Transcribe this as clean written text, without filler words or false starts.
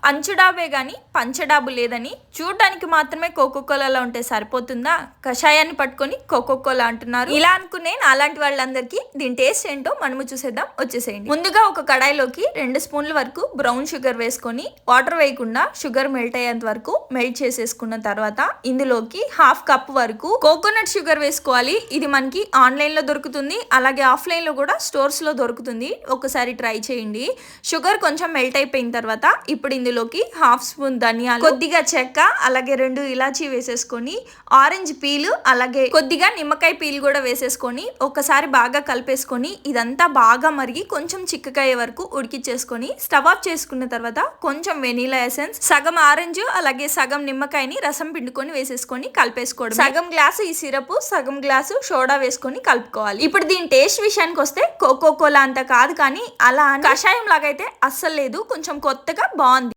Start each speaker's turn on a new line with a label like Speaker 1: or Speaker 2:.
Speaker 1: అంచుడాబే గాని పంచడాబు లేదని చూడడానికి మాత్రమే కోకోకోలాలో ఉంటే సరిపోతుందా, కషాయాన్ని పట్టుకొని కోకోకోలా అంటున్నారు. ఇలా అనుకునే అలాంటి వాళ్ళందరికీ దీని టేస్ట్ ఏంటో మనము చూసేద్దాం, వచ్చేసేయండి. ముందుగా ఒక కడాయిలోకి 2 స్పూన్ల వరకు బ్రౌన్ షుగర్ వేసుకొని వాటర్ వేయకుండా షుగర్ మెల్ట్ అయ్యేంత వరకు మెల్ట్ చేసేసుకున్న తర్వాత ఇందులోకి 1/2 కప్ వరకు కోకోనట్ షుగర్ వేసుకోవాలి. ఇది మనకి ఆన్లైన్ లో దొరుకుతుంది, అలాగే ఆఫ్లైన్ లో కూడా స్టోర్స్ లో దొరుకుతుంది. ఒకసారి ట్రై చేయండి. షుగర్ కొంచెం మెల్ట్ అయిపోయిన తర్వాత ఇప్పుడు ఇందులోకి 1/2 స్పూన్ ధనియాలు, కొద్దిగా చెక్క, అలాగే 2 ఇలాచీ వేసేసుకొని ఆరెంజ్ పీల్, అలాగే కొద్దిగా నిమ్మకాయ పీల్ కూడా వేసేసుకొని ఒకసారి బాగా కలిపేసుకొని ఇదంతా బాగా మరిగి కొంచెం చిక్కకాయ వరకు ఉడికిచ్చేసుకొని స్టవ్ ఆఫ్ చేసుకున్న తర్వాత కొంచెం వెనీలా ఎసెన్స్, సగం ఆరెంజ్, అలాగే సగం నిమ్మకాయని రసం పిండుకొని వేసేసుకొని కలిపేసుకోవడం. సగం గ్లాసు ఈ సిరప్, సగం గ్లాసు సోడా వేసుకొని కలుపుకోవాలి. ఇప్పుడు దీని టేస్ట్ విషయానికి వస్తే కోకో కోలా అంత కాదు, కానీ అలా కషాయం లాగైతే అస్సలు లేదు, కొంచెం కొత్తగా బాగుంది.